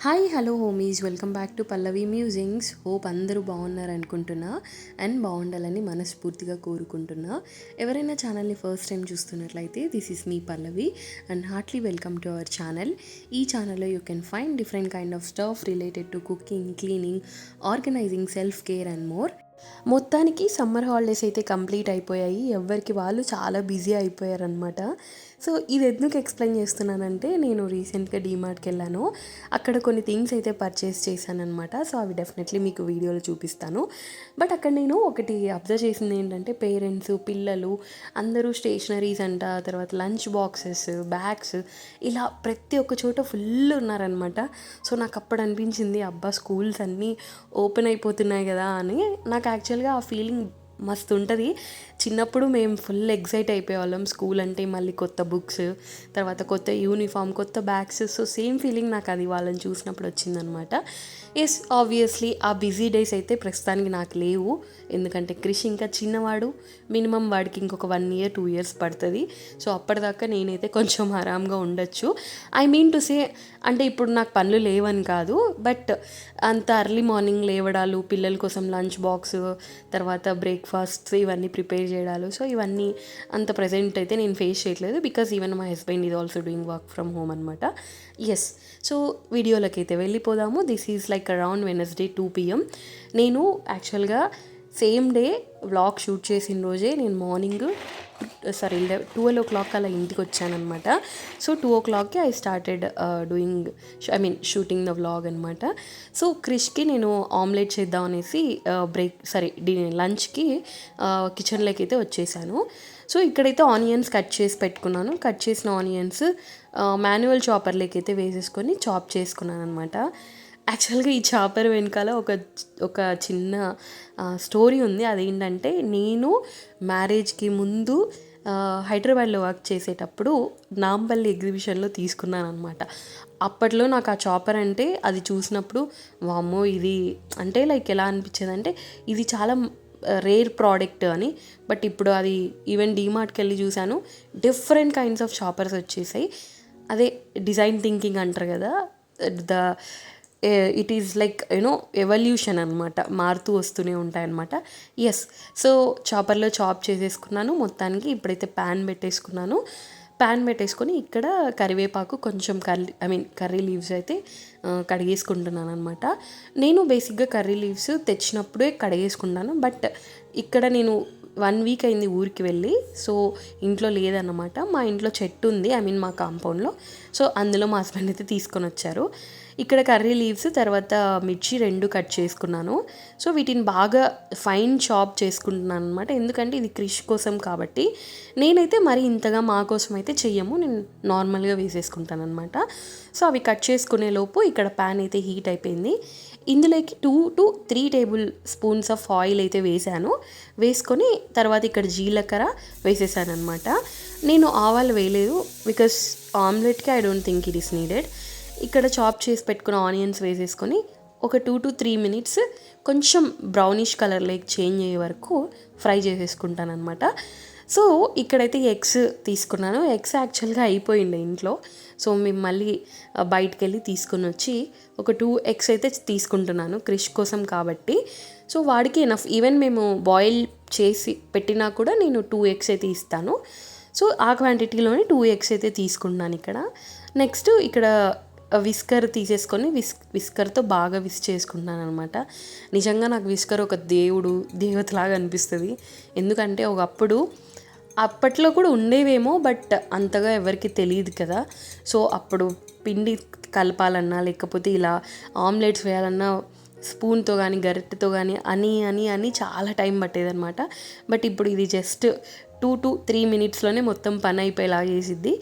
Hi hello homies welcome back to Pallavi musings. Hope అందరూ బాగున్నారు అనుకుంటున్నా అండ్ బాగుండాలని మనస్ఫూర్తిగా కోరుకుంటున్నా. ఎవరైనా ఛానల్ని ఫస్ట్ టైం చూస్తున్నట్లయితే దిస్ ఈస్ మీ Pallavi and heartly welcome to our channel. ఈ ఛానల్లో you can find different kind of stuff related to cooking, cleaning, organizing, self care and more. మొత్తానికి సమ్మర్ హాలిడేస్ అయితే కంప్లీట్ అయిపోయాయి. ఎవరికి వాళ్ళు చాలా బిజీ అయిపోయారనమాట. సో ఇది ఎందుకు ఎక్స్ప్లెయిన్ చేస్తున్నానంటే, నేను రీసెంట్గా డీమార్ట్కి వెళ్ళాను. అక్కడ కొన్ని థింగ్స్ అయితే పర్చేస్ చేశాను అనమాట. సో అవి డెఫినెట్లీ మీకు వీడియోలో చూపిస్తాను. బట్ అక్కడ నేను ఒకటి అబ్జర్వ్ చేసింది ఏంటంటే, పేరెంట్స్, పిల్లలు అందరూ స్టేషనరీస్ అంట, తర్వాత లంచ్ బాక్సెస్, బ్యాగ్స్, ఇలా ప్రతి ఒక్క చోట ఫుల్ ఉన్నారనమాట. సో నాకు అప్పుడు అనిపించింది, అబ్బా స్కూల్స్ అన్నీ ఓపెన్ అయిపోతున్నాయి కదా అని. నాకు యాక్చువల్గా ఆ ఫీలింగ్ మస్తు ఉంటుంది. చిన్నప్పుడు మేము ఫుల్ ఎగ్జైట్ అయిపోయేవాళ్ళం స్కూల్ అంటే. మళ్ళీ కొత్త బుక్స్, తర్వాత కొత్త యూనిఫామ్, కొత్త బ్యాగ్స్. సో సేమ్ ఫీలింగ్ నాకు అది వాళ్ళని చూసినప్పుడు వచ్చిందనమాట. ఎస్, ఆబ్వియస్లీ ఆ బిజీ డేస్ అయితే ప్రస్తుతానికి నాకు లేవు. ఎందుకంటే క్రిష్ ఇంకా చిన్నవాడు, మినిమం వాడికి ఇంకొక 1 year 2 years పడుతుంది. సో అప్పటిదాకా నేనైతే కొంచెం ఆరామ్గా ఉండొచ్చు. ఐ మీన్ టు సే, అంటే ఇప్పుడు నాకు పనులు లేవని కాదు, బట్ అంత అర్లీ మార్నింగ్ లేవడాలు, పిల్లల కోసం లంచ్ బాక్స్, తర్వాత బ్రేక్ఫాస్ట్ ఇవన్నీ ప్రిపేర్ చేయడాలు, సో ఇవన్నీ అంత ప్రజెంట్ అయితే నేను ఫేస్ చేయట్లేదు. Because even my husband is also doing work from home అనమాట. ఎస్, సో వీడియోలోకి అయితే వెళ్ళిపోదాము. This is like around Wednesday 2 PM. నేను యాక్చువల్గా సేమ్ డే వ్లాగ్ షూట్ చేసిన రోజే నేను మార్నింగ్ 12 o'clock అలా ఇంటికి వచ్చానమాట. సో 2 o'clockకి I started doing shooting the vlog అనమాట. సో క్రిష్కి నేను ఆమ్లెట్ చేద్దాం అనేసి లంచ్కి కిచెన్లోకి అయితే వచ్చేసాను. సో ఇక్కడైతే ఆనియన్స్ కట్ చేసి పెట్టుకున్నాను. కట్ చేసిన ఆనియన్స్ మాన్యువల్ చాపర్లోకి అయితే వేసేసుకొని చాప్ చేసుకున్నాను అనమాట. యాక్చువల్గా ఈ చాపర్ వెనకాల ఒక చిన్న స్టోరీ ఉంది. అదేంటంటే, నేను మ్యారేజ్కి ముందు హైదరాబాద్లో వర్క్ చేసేటప్పుడు నాంపల్లి ఎగ్జిబిషన్లో తీసుకున్నాను అనమాట. అప్పట్లో నాకు ఆ చాపర్ అంటే అది చూసినప్పుడు వామ్మో, ఇది అంటే లైక్ ఎలా అనిపించేది అంటే, ఇది చాలా రేర్ ప్రోడక్ట్ అని. బట్ ఇప్పుడు అది ఈవెన్ డీమార్ట్కి వెళ్ళి చూశాను, డిఫరెంట్ కైండ్స్ ఆఫ్ చాపర్స్ వచ్చేసాయి. అదే డిజైన్ థింకింగ్ అంటారు కదా, ఇట్ ఈజ్ లైక్ ఎవల్యూషన్ అనమాట, మారుతూ వస్తూనే ఉంటాయన్నమాట. ఎస్, సో చాపర్లో చాప్ చేసేసుకున్నాను. మొత్తానికి ఇప్పుడైతే ప్యాన్ పెట్టేసుకొని ఇక్కడ కరివేపాకు, కొంచెం కర్రీ లీవ్స్ అయితే కడిగేసుకుంటున్నాను అనమాట. నేను బేసిక్గా కర్రీ లీవ్స్ తెచ్చినప్పుడే కడిగేసుకుంటాను. బట్ ఇక్కడ నేను 1 week అయింది ఊరికి వెళ్ళి, సో ఇంట్లో లేదన్నమాట. మా ఇంట్లో చెట్టు ఉంది, మా కాంపౌండ్లో. సో అందులో మా హస్బెండ్ అయితే తీసుకొని వచ్చారు. ఇక్కడ కర్రీ లీవ్స్, తర్వాత మిర్చి 2 కట్ చేసుకున్నాను. సో వీటిని బాగా ఫైన్ చాప్ చేసుకుంటున్నాను అనమాట. ఎందుకంటే ఇది క్రిష్ కోసం కాబట్టి. నేనైతే మరి ఇంతగా మా కోసం అయితే చెయ్యము, నేను నార్మల్గా వేసేసుకుంటాను అనమాట. సో అవి కట్ చేసుకునే లోపు ఇక్కడ ప్యాన్ అయితే హీట్ అయిపోయింది. ఇందులోకి 2 to 3 tablespoons ఆఫ్ ఆయిల్ అయితే వేసుకొని తర్వాత ఇక్కడ జీలకర్ర వేసేసాను అనమాట. నేను ఆవాలు వేయలేదు, బికాస్ ఆమ్లెట్కి I don't think it is needed. ఇక్కడ చాప్ చేసి పెట్టుకున్న ఆనియన్స్ వేసేసుకొని ఒక 2 to 3 minutes కొంచెం బ్రౌనిష్ కలర్లోకి చేంజ్ అయ్యే వరకు ఫ్రై చేసేసుకుంటాను అనమాట. సో ఇక్కడైతే ఎగ్స్ తీసుకున్నాను. ఎగ్స్ యాక్చువల్గా అయిపోయిండే ఇంట్లో. సో మేము మళ్ళీ బయటికి వెళ్ళి తీసుకొని వచ్చి ఒక 2 eggs అయితే తీసుకుంటున్నాను క్రిష్ కోసం కాబట్టి. సో వాడికి ఎనఫ్. ఈవెన్ మేము బాయిల్ చేసి పెట్టినా కూడా నేను 2 eggs అయితే ఇస్తాను. సో ఆ క్వాంటిటీలోనే 2 eggs అయితే తీసుకుంటున్నాను ఇక్కడ. నెక్స్ట్ ఇక్కడ విస్కర్ తీసేసుకొని విస్కర్తో బాగా చేసుకుంటున్నాను అనమాట. నిజంగా నాకు విస్కర్ ఒక దేవతలాగా అనిపిస్తుంది. ఎందుకంటే అప్పట్లో కూడా ఉండేవేమో, బట్ అంతగా ఎవరికి తెలియదు కదా. సో అప్పుడు పిండి కలపాలన్నా, లేకపోతే ఇలా ఆమ్లెట్స్ వేయాలన్నా స్పూన్తో కానీ గరిటెతో కానీ అని చాలా టైం పట్టేదన్నమాట. బట్ ఇప్పుడు ఇది జస్ట్ 2 to 3 minutesలోనే మొత్తం పని అయిపోయేలా చేసిద్ది.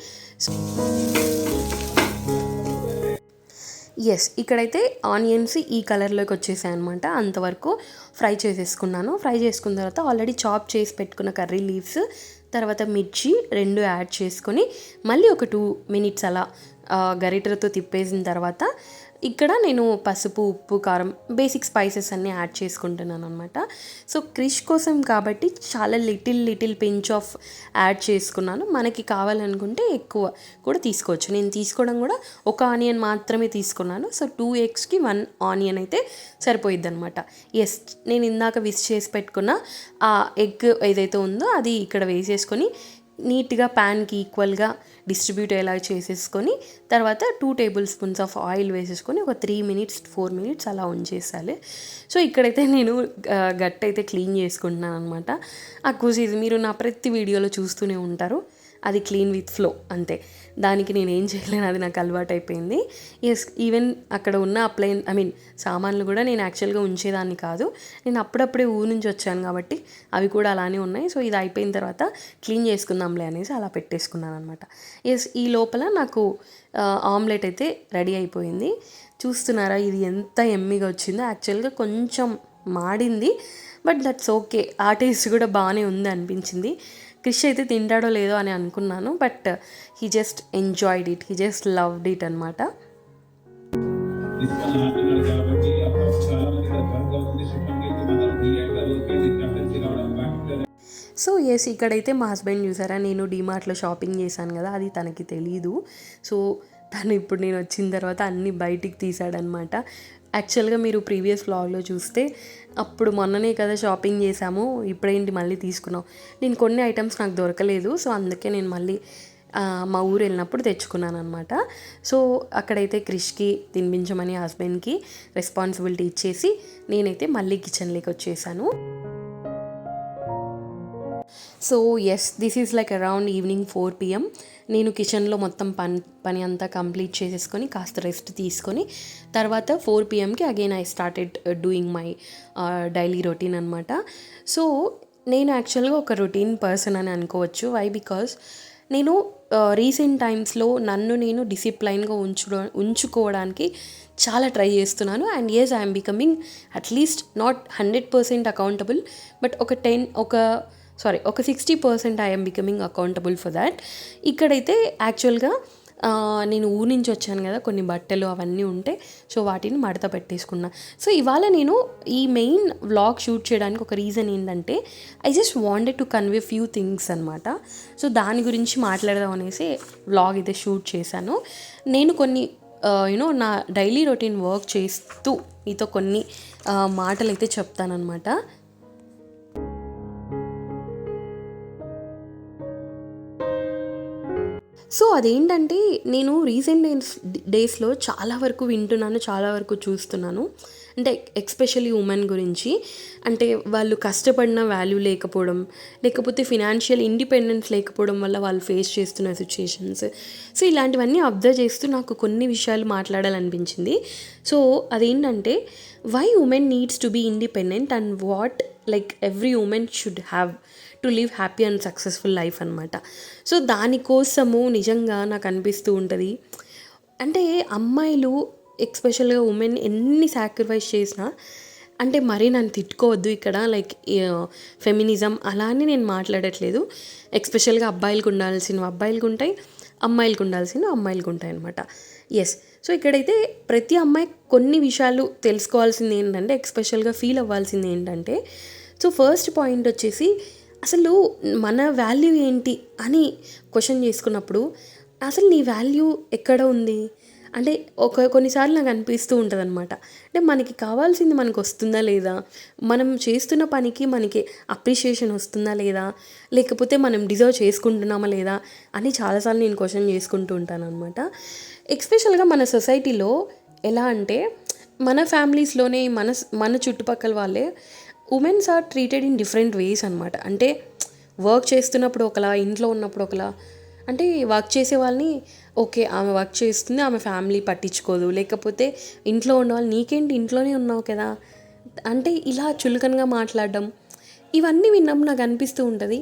ఎస్, ఇక్కడైతే ఆనియన్స్ ఈ కలర్లోకి వచ్చేసాయి అనమాట. అంతవరకు ఫ్రై చేసేసుకున్నాను. ఫ్రై చేసుకున్న తర్వాత ఆల్రెడీ చాప్ చేసి పెట్టుకున్న కర్రీ లీవ్స్, తర్వాత మిర్చి 2 యాడ్ చేసుకొని మళ్ళీ ఒక 2 minutes అలా గరిటెతో తిప్పేసిన తర్వాత ఇక్కడ నేను పసుపు, ఉప్పు, కారం, బేసిక్ స్పైసెస్ అన్నీ యాడ్ చేసుకుంటున్నాను అనమాట. సో క్రిష్ కోసం కాబట్టి చాలా లిటిల్ పించ్ ఆఫ్ యాడ్ చేసుకున్నాను. మనకి కావాలనుకుంటే ఎక్కువ కూడా తీసుకోవచ్చు. నేను తీసుకోవడం కూడా ఒక ఆనియన్ మాత్రమే తీసుకున్నాను. సో 2 ఎగ్స్కి 1 ఆనియన్ అయితే సరిపోయిద్ది అనమాట. ఎస్, నేను ఇందాక విస్ చేసి పెట్టుకున్న ఆ ఎగ్ ఏదైతే ఉందో అది ఇక్కడ వేసేసుకొని నీట్గా ప్యాన్కి ఈక్వల్గా డిస్ట్రిబ్యూట్ అయ్యేలా చేసేసుకొని తర్వాత 2 టేబుల్ స్పూన్స్ ఆఫ్ ఆయిల్ వేసేసుకొని ఒక 3 మినిట్స్ 4 మినిట్స్ అలా ఉంచేసాలి. సో ఇక్కడైతే నేను గట్ అయితే క్లీన్ చేసుకుంటున్నాను అనమాట. అక్కువ మీరు నా ప్రతి వీడియోలో చూస్తూనే ఉంటారు, అది క్లీన్ విత్ ఫ్లో అంతే. దానికి నేను ఏం చేయలేను, అది నాకు అలవాటు అయిపోయింది. ఎస్, ఈవెన్ అక్కడ ఉన్న సామాన్లు కూడా నేను యాక్చువల్గా ఉంచేదాన్ని కాదు. నేను అప్పుడప్పుడే ఊరు నుంచి వచ్చాను కాబట్టి అవి కూడా అలానే ఉన్నాయి. సో ఇది అయిపోయిన తర్వాత క్లీన్ చేసుకుందాంలే అనేసి అలా పెట్టేసుకున్నాను అనమాట. ఎస్, ఈ లోపల నాకు ఆమ్లెట్ అయితే రెడీ అయిపోయింది. చూస్తున్నారా ఇది ఎంత ఎమ్మిగా వచ్చిందో. యాక్చువల్గా కొంచెం మాడింది, బట్ దట్స్ ఓకే. ఆ టేస్ట్ కూడా బాగానే ఉంది అనిపించింది. క్రిష్ అయితే తింటాడో లేదో అని అనుకున్నాను, but he just enjoyed it, he just loved it అనమాట. సో ఎస్, ఇక్కడైతే మా హస్బెండ్ చూసారా, నేను డీమార్ట్లో షాపింగ్ చేశాను కదా, అది తనకి తెలీదు. సో తను ఇప్పుడు నేను వచ్చిన తర్వాత అన్నీ బయటికి తీసాడనమాట. యాక్చువల్గా మీరు ప్రీవియస్ వ్లాగ్లో చూస్తే అప్పుడు మొన్ననే కదా షాపింగ్ చేశాము, ఇప్పుడేంటి మళ్ళీ తీసుకున్నాం. నేను కొన్ని ఐటమ్స్ నాకు దొరకలేదు, సో అందుకే నేను మళ్ళీ మా ఊరు వెళ్ళినప్పుడు తెచ్చుకున్నాను అనమాట. సో అక్కడైతే క్రిష్కి తినిపించమని హస్బెండ్కి రెస్పాన్సిబిలిటీ ఇచ్చేసి నేనైతే మళ్ళీ కిచెన్లోకి వచ్చేసాను. So yes, this is like around evening 4 PM. నేను కిచెన్లో మొత్తం పని అంతా కంప్లీట్ చేసేసుకొని కాస్త రెస్ట్ తీసుకొని తర్వాత 4 PMకి again I started doing my daily routine అనమాట. సో నేను యాక్చువల్గా ఒక రొటీన్ పర్సన్ అని అనుకోవచ్చు. వై? బికాజ్ నేను రీసెంట్ టైమ్స్లో నన్ను నేను డిసిప్లైన్గా ఉంచుకోవడానికి చాలా ట్రై చేస్తున్నాను. And yes, I'm becoming at least not 100% accountable, but ఒక 60% I'm becoming accountable for that. ఇక్కడైతే యాక్చువల్గా నేను ఊరు నుంచి వచ్చాను కదా, కొన్ని బట్టలు అవన్నీ ఉంటే సో వాటిని మడత పెట్టేసుకున్నా. సో ఇవాళ నేను ఈ మెయిన్ వ్లాగ్ షూట్ చేయడానికి ఒక రీజన్ ఏంటంటే I just wanted to convey few things అనమాట. సో దాని గురించి మాట్లాడదాం అనేసి వ్లాగ్ అయితే షూట్ చేశాను. నేను కొన్ని నా డైలీ రొటీన్ వర్క్ చేస్తూ మీతో కొన్ని మాటలు అయితే చెప్తానమాట. సో అదేంటంటే నేను రీసెంట్ డేస్లో చాలా వరకు వింటున్నాను, చాలా వరకు చూస్తున్నాను. అంటే ఎక్స్పెషల్లీ ఉమెన్ గురించి, అంటే వాళ్ళు కష్టపడిన వాల్యూ లేకపోవడం, లేకపోతే ఫినాన్షియల్ ఇండిపెండెన్స్ లేకపోవడం వల్ల వాళ్ళు ఫేస్ చేస్తున్న సిచ్యుయేషన్స్. సో ఇలాంటివన్నీ అబ్జర్వ్ చేస్తూ నాకు కొన్ని విషయాలు మాట్లాడాలనిపించింది. సో అదేంటంటే why women needs to be independent and what like every women should have to live happy and successful life అనమాట. సో దానికోసము నిజంగా నాకు అనిపిస్తూ ఉంటుంది, అంటే అమ్మాయిలు ఎక్స్పెషల్గా ఉమెన్ ఎన్ని సాక్రిఫైస్ చేసినా, అంటే మరీ నన్ను తిట్టుకోవద్దు ఇక్కడ, లైక్ ఫెమినిజం అలా అని నేను మాట్లాడట్లేదు. ఎక్స్పెషల్గా అబ్బాయిలకు ఉండాల్సినవి అబ్బాయిలకు ఉంటాయి, అమ్మాయిలకు ఉండాల్సినవి అమ్మాయిలకు ఉంటాయి అనమాట. ఎస్, సో ఇక్కడైతే ప్రతి అమ్మాయి కొన్ని విషయాలు తెలుసుకోవాల్సింది ఏంటంటే, ఎక్స్పెషల్గా ఫీల్ అవ్వాల్సింది ఏంటంటే, సో ఫస్ట్ పాయింట్ వచ్చేసి అసలు మన వాల్యూ ఏంటి అని క్వశ్చన్ చేసుకున్నప్పుడు అసలు నీ వాల్యూ ఎక్కడ ఉంది అంటే కొన్నిసార్లు నాకు అనిపిస్తూ ఉంటుంది అనమాట. అంటే మనకి కావాల్సింది మనకు వస్తుందా లేదా, మనం చేస్తున్న పనికి మనకి అప్రిషియేషన్ వస్తుందా లేదా, లేకపోతే మనం డిజర్వ్ చేసుకుంటున్నామా లేదా అని చాలాసార్లు నేను క్వశ్చన్ చేసుకుంటూ ఉంటాను అనమాట. ఎక్స్పెషల్గా మన సొసైటీలో ఎలా అంటే మన ఫ్యామిలీస్లోనే మన చుట్టుపక్కల వాళ్ళే womens are treated in different ways అనమాట. అంటే వర్క్ చేస్తున్నప్పుడు ఒకలా, ఇంట్లో ఉన్నప్పుడు ఒకలా. అంటే వర్క్ చేసే వాళ్ళని ఓకే ఆమె వర్క్ చేస్తుంది, ఆమె ఫ్యామిలీ పట్టించుకోదు, లేకపోతే ఇంట్లో ఉన్న వాళ్ళు నీకేంటి ఇంట్లోనే ఉన్నావు కదా అంటే ఇలా చులకనగా మాట్లాడడం, ఇవన్నీ విన్నప్పుడు నాకు అనిపిస్తూ ఉంటుంది.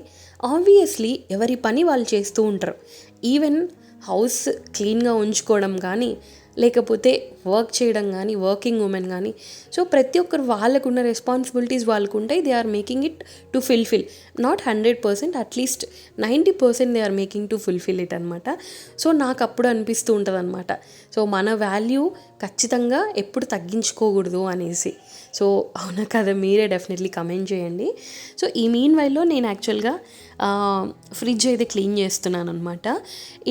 ఆబ్వియస్లీ ఎవరి పని వాళ్ళు చేస్తూ ఉంటారు. ఈవెన్ హౌస్ క్లీన్గా ఉంచుకోవడం కానీ, లేకపోతే వర్క్ చేయడం కానీ, వర్కింగ్ ఉమెన్ కానీ, సో ప్రతి ఒక్కరు వాళ్ళకున్న రెస్పాన్సిబిలిటీస్ వాళ్ళకు ఉంటాయి. They are making it to fulfil, not 100%, at least 90% they are making to fulfil it అనమాట. సో నాకు అప్పుడు అనిపిస్తూ ఉంటుంది అనమాట, సో మన వాల్యూ ఖచ్చితంగా ఎప్పుడు తగ్గించుకోకూడదు అనేసి. సో అవునా కదా, మీరే డెఫినెట్లీ కమెంట్ చేయండి. సో ఈ మీన్ వైల్లో నేను యాక్చువల్గా ఫ్రిడ్జ్ అయితే క్లీన్ చేస్తున్నాను అనమాట.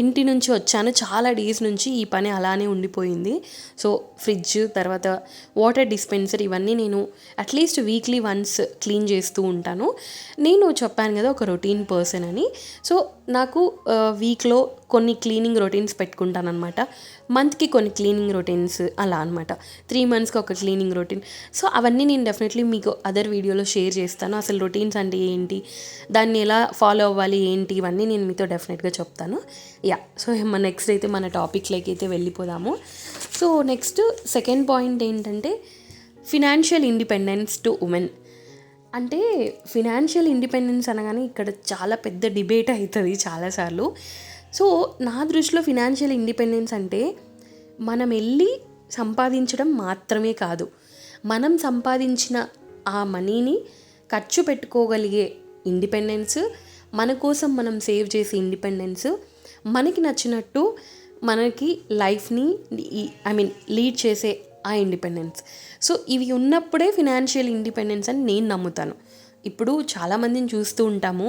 ఇంటి నుంచి వచ్చాను, చాలా డేస్ నుంచి ఈ పని అలానే ఉండిపోయింది. సో ఫ్రిడ్జ్, తర్వాత వాటర్ డిస్పెన్సర్, ఇవన్నీ నేను అట్లీస్ట్ వీక్లీ వన్స్ క్లీన్ చేస్తూ ఉంటాను. నేను చెప్పాను కదా ఒక రొటీన్ పర్సన్ అని. సో నాకు వీక్లో కొన్ని క్లీనింగ్ రొటీన్స్ పెట్టుకుంటాను అనమాట. మంత్కి కొన్ని క్లీనింగ్ రొటీన్స్ అలా అనమాట. 3 monthsకి ఒక క్లీనింగ్ రొటీన్. సో అవన్నీ నేను డెఫినెట్లీ మీకు అదర్ వీడియోలో షేర్ చేస్తాను. అసలు రొటీన్స్ అంటే ఏంటి, దాన్ని ఎలా ఫాలో అవ్వాలి ఏంటి, ఇవన్నీ నేను మీతో డెఫినెట్గా చెప్తాను. సో మన నెక్స్ట్ అయితే మన టాపిక్లోకి అయితే వెళ్ళిపోదాము. సో నెక్స్ట్ సెకండ్ పాయింట్ ఏంటంటే ఫినాన్షియల్ ఇండిపెండెన్స్ టు ఉమెన్. అంటే ఫినాన్షియల్ ఇండిపెండెన్స్ అనగానే ఇక్కడ చాలా పెద్ద డిబేట్ అవుతుంది చాలాసార్లు. సో నా దృష్టిలో ఫినాన్షియల్ ఇండిపెండెన్స్ అంటే మనం వెళ్ళి సంపాదించడం మాత్రమే కాదు, మనం సంపాదించిన ఆ మనీని ఖర్చు పెట్టుకోగలిగే ఇండిపెండెన్స్, మన కోసం మనం సేవ్ చేసే ఇండిపెండెన్స్, మనకి నచ్చినట్టు మనకి లైఫ్ని లీడ్ చేసే ఆ ఇండిపెండెన్స్. సో ఇవి ఉన్నప్పుడే ఫినాన్షియల్ ఇండిపెండెన్స్ అని నేను నమ్ముతాను. ఇప్పుడు చాలామందిని చూస్తూ ఉంటాము,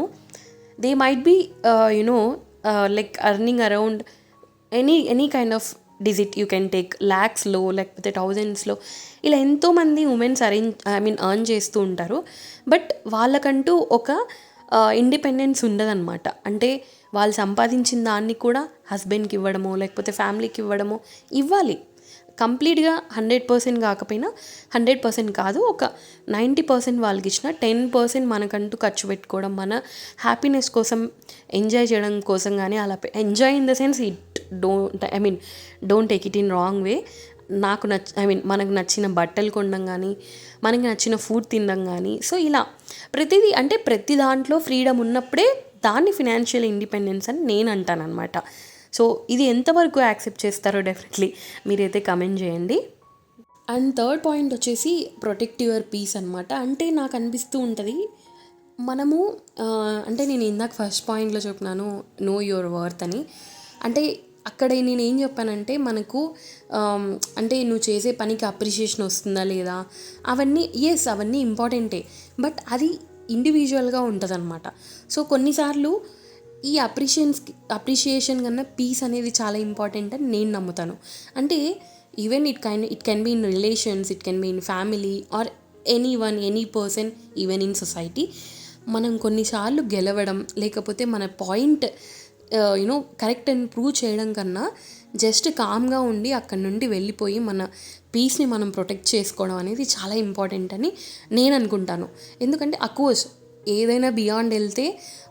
they might be like earning around any kind of digit you can take, ల్యాక్స్లో లేకపోతే థౌజండ్స్లో, ఇలా ఎంతోమంది ఉమెన్స్ ఎర్న్ చేస్తూ ఉంటారు. బట్ వాళ్ళకంటూ ఒక ఇండిపెండెన్స్ ఉండదన్నమాట. అంటే వాళ్ళు సంపాదించిన దాన్ని కూడా హస్బెండ్కి ఇవ్వడమో లేకపోతే ఫ్యామిలీకి ఇవ్వడమో ఇవ్వాలి. కంప్లీట్గా 100% కాకపోయినా 100% కాదు, ఒక 90% వాళ్ళకి ఇచ్చిన 10% మనకంటూ ఖర్చు పెట్టుకోవడం, మన హ్యాపీనెస్ కోసం, ఎంజాయ్ చేయడం కోసం. కానీ అలా enjoy in the sense don't take it in wrong way. మనకు నచ్చిన బట్టలు కొనడం కానీ, మనకి నచ్చిన ఫుడ్ తినడం కానీ, సో ఇలా ప్రతిదీ, అంటే ప్రతి దాంట్లో ఫ్రీడమ్ ఉన్నప్పుడే దాన్ని ఫినాన్షియల్ ఇండిపెండెన్స్ అని నేను అంటాను అనమాట. సో ఇది ఎంతవరకు యాక్సెప్ట్ చేస్తారో డెఫినెట్లీ మీరైతే కమెంట్ చేయండి. అండ్ థర్డ్ పాయింట్ వచ్చేసి ప్రొటెక్ట్ యువర్ పీస్ అనమాట. అంటే నాకు అనిపిస్తూ ఉంటుంది, మనము అంటే నేను ఇందాక ఫస్ట్ పాయింట్లో చెప్పినాను నో యువర్ వర్త్ అని. అంటే అక్కడ నేను ఏం చెప్పానంటే, మనకు అంటే నువ్వు చేసే పనికి అప్రిషియేషన్ వస్తుందా లేదా, అవన్నీ ఇంపార్టెంటే, బట్ అది ఇండివిజువల్గా ఉంటుంది అనమాట. సో కొన్నిసార్లు ఈ అప్రిషియేషన్ కన్నా పీస్ అనేది చాలా ఇంపార్టెంట్ అని నేను నమ్ముతాను. అంటే even it can be in relations, it can be in family or any person, even in society. మనం కొన్నిసార్లు గెలవడం లేకపోతే మన పాయింట్ కరెక్ట్ అని ప్రూవ్ చేయడం కన్నా జస్ట్ కామ్గా ఉండి అక్కడి నుండి వెళ్ళిపోయి మన పీస్ని మనం ప్రొటెక్ట్ చేసుకోవడం అనేది చాలా ఇంపార్టెంట్ అని నేను అనుకుంటాను. ఎందుకంటే అకోర్స్ ఏదైనా బియాండ్ వెళ్తే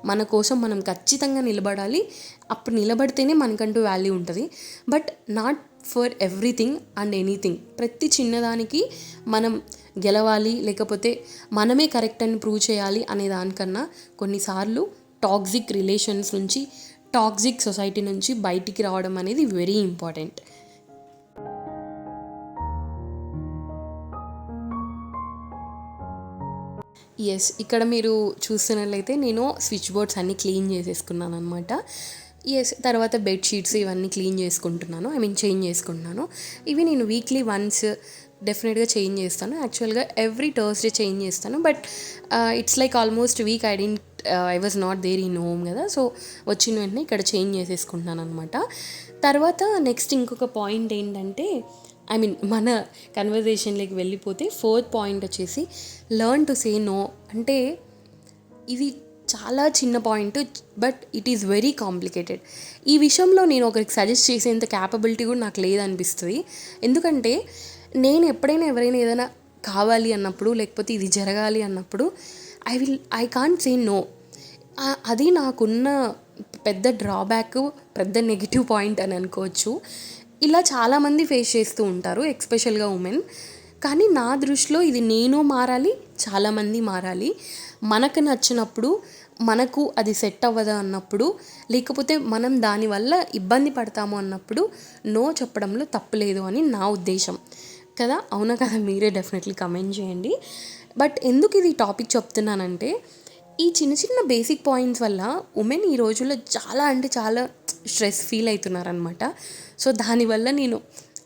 మన కోసం మనం ఖచ్చితంగా నిలబడాలి. అప్పుడు నిలబడితేనే మనకంటూ వాల్యూ ఉంటుంది. But not for everything and anything. ప్రతి చిన్నదానికి మనం గెలవాలి లేకపోతే మనమే కరెక్ట్ అని ప్రూవ్ చేయాలి అనే దానికన్నా కొన్నిసార్లు టాక్సిక్ రిలేషన్స్ నుంచి, టాక్సిక్ సొసైటీ నుంచి బయటికి రావడం అనేది వెరీ ఇంపార్టెంట్. ఇక్కడ మీరు చూస్తున్నట్లయితే నేను స్విచ్ బోర్డ్స్ అన్నీ క్లీన్ చేసేసుకున్నాను అనమాట. తర్వాత బెడ్షీట్స్ ఇవన్నీ క్లీన్ చేసుకుంటున్నాను, చేంజ్ చేసుకుంటున్నాను. ఇవి నేను వీక్లీ వన్స్ డెఫినెట్గా చేంజ్ చేస్తాను. యాక్చువల్గా ఎవ్రీ థర్స్డే చేంజ్ చేస్తాను. But it's like almost week I was not there in home కదా. సో వచ్చిన వెంటనే ఇక్కడ చేంజ్ చేసేసుకుంటున్నాను అనమాట. తర్వాత నెక్స్ట్ ఇంకొక పాయింట్ ఏంటంటే, మన కన్వర్జేషన్లోకి వెళ్ళిపోతే ఫోర్త్ పాయింట్ వచ్చేసి లెర్న్ టు సే నో. అంటే ఇది చాలా చిన్న point, but it is very complicated. ఈ విషయంలో నేను ఒకరికి సజెస్ట్ చేసేంత క్యాపబిలిటీ కూడా నాకు లేదనిపిస్తుంది. ఎందుకంటే నేను ఎప్పుడైనా ఎవరైనా ఏదైనా కావాలి అన్నప్పుడు లేకపోతే ఇది జరగాలి అన్నప్పుడు ఐ కాంట్ సే నో. అది నాకున్న పెద్ద డ్రాబ్యాక్, పెద్ద నెగిటివ్ పాయింట్ అని అనుకోవచ్చు. ఇలా చాలామంది ఫేస్ చేస్తూ ఉంటారు, ఎస్పెషల్గా ఉమెన్. కానీ నా దృష్టిలో ఇది నేను మారాలి, చాలామంది మారాలి. మనకు నచ్చినప్పుడు మనకు అది సెట్ అవ్వదు అన్నప్పుడు, లేకపోతే మనం దానివల్ల ఇబ్బంది పడతాము అన్నప్పుడు నో చెప్పడంలో తప్పులేదు అని నా ఉద్దేశం కదా. అవునా కదా, మీరే డెఫినెట్లీ కమెంట్ చేయండి. బట్ ఎందుకు ఇది టాపిక్ చెప్తున్నానంటే, ఈ చిన్న చిన్న బేసిక్ పాయింట్స్ వల్ల ఉమెన్ ఈ రోజుల్లో చాలా అంటే చాలా స్ట్రెస్ ఫీల్ అవుతున్నారనమాట. సో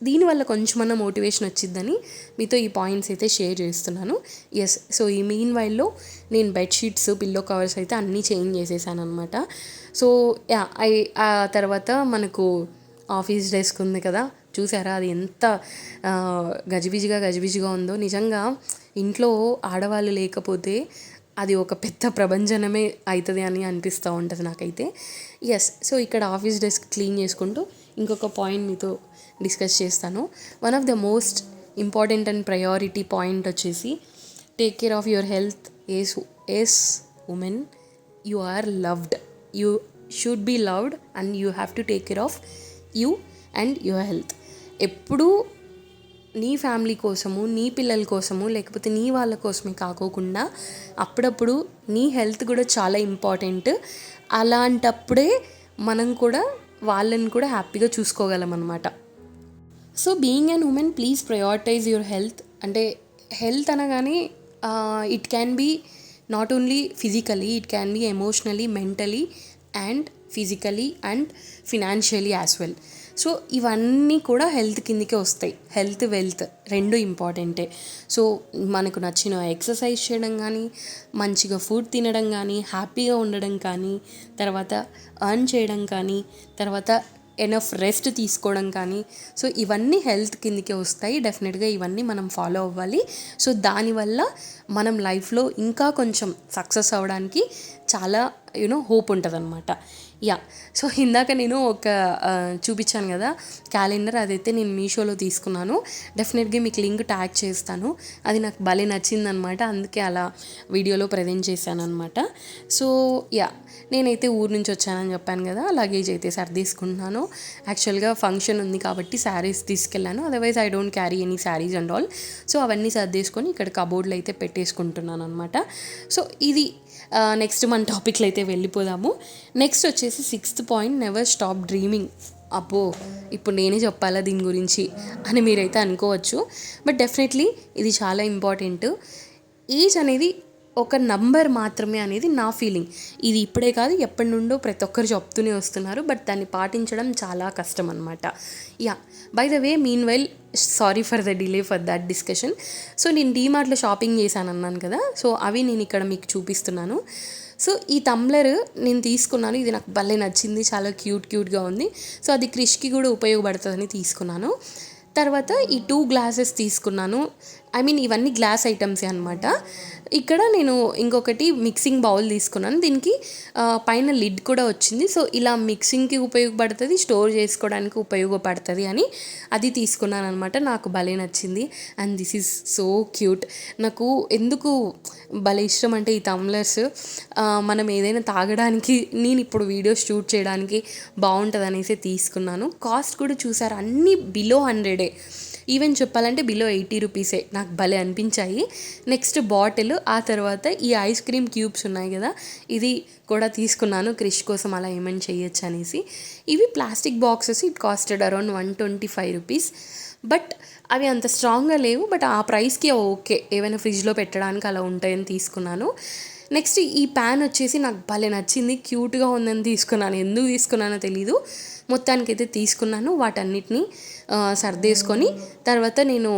దీనివల్ల కొంచెమన్నా మోటివేషన్ వచ్చిద్దని మీతో ఈ పాయింట్స్ అయితే షేర్ చేస్తున్నాను. ఎస్, సో ఈ మీన్ వైల్లో నేను బెడ్షీట్స్, పిల్లో కవర్స్ అయితే అన్నీ చేంజ్ చేసేసాను అనమాట. సో యా, ఆ తర్వాత మనకు ఆఫీస్ డెస్క్ ఉంది కదా, చూసారా అది ఎంత గజిబిజిగా ఉందో. నిజంగా ఇంట్లో ఆడవాళ్ళు లేకపోతే అది ఒక పెద్ద ప్రభంజనమే అవుతుంది అని అనిపిస్తూ ఉంటుంది నాకైతే. ఎస్, సో ఇక్కడ ఆఫీస్ డెస్క్ క్లీన్ చేసుకుంటూ ఇంకొక పాయింట్ మీతో డిస్కస్ చేస్తాను. One of the most important and priority point వచ్చేసి, take care of your health. Yes women, you are loved, you should be loved and you have to take care of you and your health. ఎప్పుడూ నీ family కోసము, నీ పిల్లల కోసము, లేకపోతే నీ వాళ్ళ కోసమే కాకోకుండా అప్పుడప్పుడు నీ హెల్త్ కూడా చాలా ఇంపార్టెంట్. అలాంటప్పుడే మనం కూడా వాళ్ళని కూడా హ్యాపీగా చూసుకోగలం అనమాట. So being an women, please prioritise your health. అంటే హెల్త్ అనగానే it can be not only physically, it can be emotionally, mentally and physically and financially as well. So ఇవన్నీ కూడా హెల్త్ కిందకే వస్తాయి. హెల్త్, వెల్త్ రెండు ఇంపార్టెంటే. సో మనకు నచ్చిన ఎక్సర్సైజ్ చేయడం కానీ, మంచిగా ఫుడ్ తినడం కానీ, హ్యాపీగా ఉండడం కానీ, తర్వాత ఎర్న్ చేయడం కానీ, తర్వాత ఎనఫ్ రెస్ట్ తీసుకోవడం కానీ, సో ఇవన్నీ హెల్త్ కిందకే వస్తాయి. డెఫినెట్గా ఇవన్నీ మనం ఫాలో అవ్వాలి. సో దానివల్ల మనం లైఫ్లో ఇంకా కొంచెం సక్సెస్ అవ్వడానికి చాలా హోప్ ఉంటుంది అనమాట. యా, సో ఇందాక నేను ఒక చూపించాను కదా క్యాలెండర్, అదైతే నేను మీషోలో తీసుకున్నాను. డెఫినెట్గా మీకు లింక్ ట్యాగ్ చేస్తాను. అది నాకు భలే నచ్చిందనమాట, అందుకే అలా వీడియోలో ప్రజెంట్ చేశాను అనమాట. సో యా, నేనైతే ఊరు నుంచి వచ్చానని చెప్పాను కదా, లగేజ్ అయితే సర్దేసుకుంటున్నాను. యాక్చువల్గా ఫంక్షన్ ఉంది కాబట్టి శారీస్ తీసుకెళ్ళాను, otherwise I don't carry any saris and all. So అవన్నీ సర్దేసుకొని ఇక్కడ కబోర్డ్లో అయితే పెట్టేసుకుంటున్నాను అనమాట. సో ఇది నెక్స్ట్ మన టాపిక్లో అయితే వెళ్ళిపోదాము. నెక్స్ట్ వచ్చేసి 6th point, never stop dreaming. అబ్బో, ఇప్పుడు నేనే చెప్పాలా దీని గురించి అని మీరైతే అనుకోవచ్చు. బట్ డెఫినెట్లీ ఇది చాలా ఇంపార్టెంట్. ఏజ్ అనేది ఒక నంబర్ మాత్రమే అనేది నా ఫీలింగ్. ఇది ఇప్పుడే కాదు, ఎప్పటి నుండో ప్రతి ఒక్కరు చెప్తూనే వస్తున్నారు. బట్ దాన్ని పాటించడం చాలా కష్టం అనమాట. Yeah, by the way, mean while sorry for the delay for that discussion. So నేను డీమార్ట్లో షాపింగ్ చేశాను అన్నాను కదా, సో అవి నేను ఇక్కడ మీకు చూపిస్తున్నాను. సో ఈ టంబ్లర్ నేను తీసుకున్నాను, ఇది నాకు భలే నచ్చింది, చాలా క్యూట్గా ఉంది. సో అది క్రిష్కి కూడా ఉపయోగపడుతుందని తీసుకున్నాను. తర్వాత ఈ 2 గ్లాసెస్ తీసుకున్నాను. ఐ మీన్ ఇవన్నీ గ్లాస్ ఐటమ్సే అనమాట. ఇక్కడ నేను ఇంకొకటి మిక్సింగ్ బౌల్ తీసుకున్నాను. దీనికి పైన లిడ్ కూడా వచ్చింది. సో ఇలా మిక్సింగ్కి ఉపయోగపడుతుంది, స్టోర్ చేసుకోవడానికి ఉపయోగపడుతుంది అని అది తీసుకున్నాను అనమాట. నాకు భలే నచ్చింది and this is so cute. నాకు ఎందుకు భలే ఇష్టం అంటే ఈ టంబ్లర్స్ మనం ఏదైనా తాగడానికి, నేను ఇప్పుడు వీడియోస్ షూట్ చేయడానికి బాగుంటుంది అనేసి తీసుకున్నాను. కాస్ట్ కూడా చూసారు, అన్నీ బిలో 100. ఈవెన్ చెప్పాలంటే బిలో 80 రూపీసే. నాకు భలే అనిపించాయి. నెక్స్ట్ బాటిల్, ఆ తర్వాత ఈ ఐస్ క్రీమ్ క్యూబ్స్ ఉన్నాయి కదా, ఇది కూడా తీసుకున్నాను క్రిష్ కోసం అలా ఏమైనా చేయొచ్చు అనేసి. ఇవి plastic boxes, it costed around 125 rupees. But అవి అంత స్ట్రాంగ్గా లేవు, బట్ ఆ ప్రైస్కి ఓకే, ఏమైనా ఫ్రిడ్జ్లో పెట్టడానికి అలా ఉంటాయని తీసుకున్నాను. నెక్స్ట్ ఈ ప్యాన్ వచ్చేసి నాకు భలే నచ్చింది, క్యూట్గా ఉందని తీసుకున్నాను. ఎందుకు తీసుకున్నానో తెలీదు, మొత్తానికైతే తీసుకున్నాను. వాటన్నిటిని సర్దేసుకొని తర్వాత నేను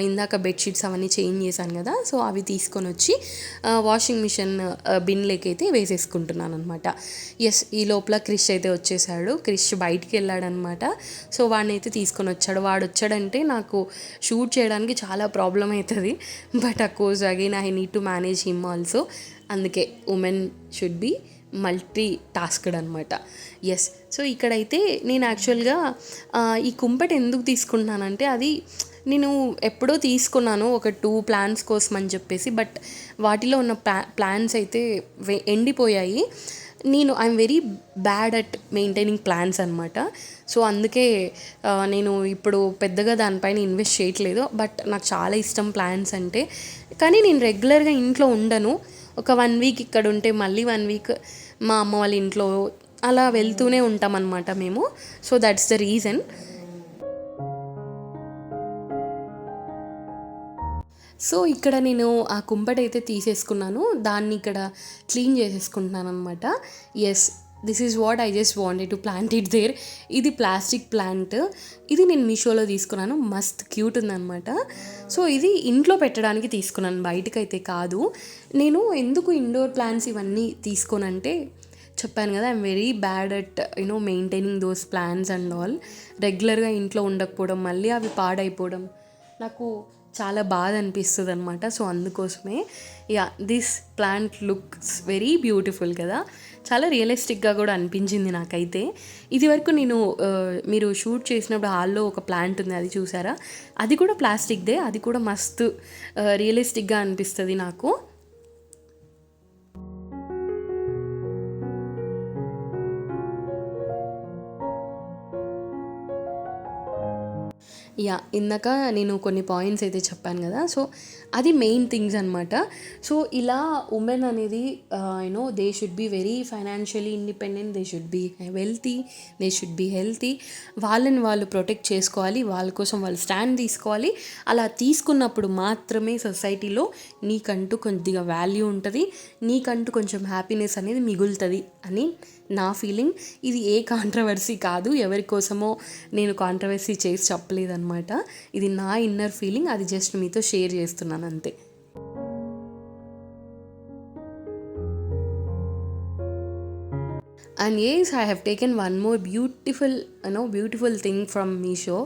ఇందాక బెడ్షీట్స్ అవన్నీ చేంజ్ చేశాను కదా, సో అవి తీసుకొని వచ్చి వాషింగ్ మిషన్ బిన్లోకి అయితే వేసేసుకుంటున్నాను అనమాట. ఎస్, ఈ లోపల క్రిష్ అయితే వచ్చేసాడు. క్రిష్ బయటికి వెళ్ళాడనమాట. సో వాడిని అయితే తీసుకొని వచ్చాడు. వాడు వచ్చాడంటే నాకు షూట్ చేయడానికి చాలా ప్రాబ్లం అవుతుంది. But of course again I need to manage him also. అందుకే women should be multi tasked అనమాట. ఎస్, సో ఇక్కడైతే నేను యాక్చువల్గా ఈ కుంపటి ఎందుకు తీసుకుంటున్నానంటే, అది నేను ఎప్పుడో తీసుకున్నాను ఒక 2 ప్లాన్స్ కోసం అని చెప్పేసి. బట్ వాటిలో ఉన్న ప్లాన్స్ అయితే ఎండిపోయాయి. I'm very bad at maintaining plans అనమాట. సో అందుకే నేను ఇప్పుడు పెద్దగా దానిపైన ఇన్వెస్ట్ చేయట్లేదు. బట్ నాకు చాలా ఇష్టం ప్లాన్స్ అంటే. కానీ నేను రెగ్యులర్గా ఇంట్లో ఉండను, ఒక 1 వీక్ ఇక్కడ ఉంటే మళ్ళీ 1 వీక్ మా అమ్మ వాళ్ళ ఇంట్లో అలా వెళ్తూనే ఉంటామన్నమాట మేము. So that's the reason. So ఇక్కడ నేను ఆ కుంపటి అయితే తీసేసుకున్నాను, దాన్ని ఇక్కడ క్లీన్ చేసేసుకుంటున్నాను అనమాట. Yes, this is what I just wanted to plant it there. ఇది ప్లాస్టిక్ ప్లాంట్, ఇది నేను మీషోలో తీసుకున్నాను, మస్త్ క్యూట్ ఉందన్నమాట. సో ఇది ఇంట్లో పెట్టడానికి తీసుకున్నాను, బయటకైతే కాదు. నేను ఎందుకు ఇండోర్ ప్లాంట్స్ ఇవన్నీ తీసుకోనంటే, చెప్పాను కదా, I'm very bad at maintaining those plants and all. రెగ్యులర్గా ఇంట్లో ఉండకపోవడం, మళ్ళీ అవి పాడైపోవడం నాకు చాలా బాధ అనిపిస్తుంది అనమాట. సో అందుకోసమే this plant looks very beautiful కదా, చాలా రియలిస్టిక్గా కూడా అనిపించింది నాకైతే. ఇది వరకు నేను మీరు షూట్ చేసినప్పుడు హాల్లో ఒక ప్లాంట్ ఉంది, అది చూసారా, అది కూడా ప్లాస్టిక్దే, అది కూడా మస్తు రియలిస్టిక్గా అనిపిస్తుంది నాకు. ఇందాక నేను కొన్ని పాయింట్స్ అయితే చెప్పాను కదా, సో అది మెయిన్ థింగ్స్ అనమాట. సో ఇలా ఉమెన్ అనేది they should be very financially independent, they should be wealthy, they should be healthy. వాళ్ళని వాళ్ళు ప్రొటెక్ట్ చేసుకోవాలి, వాళ్ళ కోసం వాళ్ళు స్టాండ్ తీసుకోవాలి. అలా తీసుకున్నప్పుడు మాత్రమే సొసైటీలో నీకంటూ కొద్దిగా వాల్యూ ఉంటుంది, నీకంటూ కొంచెం హ్యాపీనెస్ అనేది మిగులుతుంది అని నా ఫీలింగ్. ఇది ఏ కాంట్రవర్సీ కాదు, ఎవరి కోసమో నేను కాంట్రవర్సీ చేసి చెప్పలేదన్నమాట. ఇది నా ఇన్నర్ ఫీలింగ్, అది జస్ట్ మీతో షేర్ చేస్తున్నాను అంతే. And yes, I have taken one more beautiful thing from Meesho.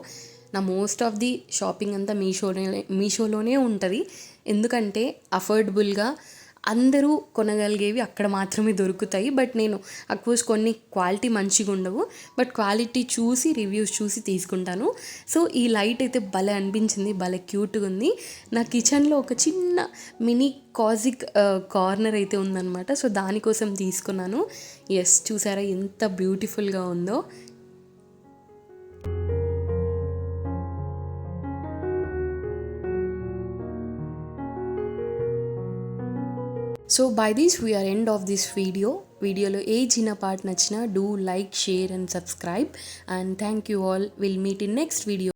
నా మోస్ట్ ఆఫ్ ది షాపింగ్ అంతా మీషోలోనే ఉంటుంది, ఎందుకంటే అఫోర్డబుల్గా అందరూ కొనగలిగేవి అక్కడ మాత్రమే దొరుకుతాయి. బట్ నేను అఫ్కోర్స్ కొన్ని క్వాలిటీ మంచిగా ఉండవు, బట్ క్వాలిటీ చూసి రివ్యూస్ చూసి తీసుకుంటాను. సో ఈ లైట్ అయితే భలే అనిపించింది, భలే క్యూట్గా ఉంది. నా కిచెన్లో ఒక చిన్న మినీ కాజిక్ కార్నర్ అయితే ఉందన్నమాట, సో దానికోసం తీసుకున్నాను. ఎస్, చూసారా ఎంత బ్యూటిఫుల్గా ఉందో. So by this we are end of this వీడియోలో ఏ చిన్న పార్ట్ నచ్చినా do like, share and subscribe. And thank you all. Will meet in next video.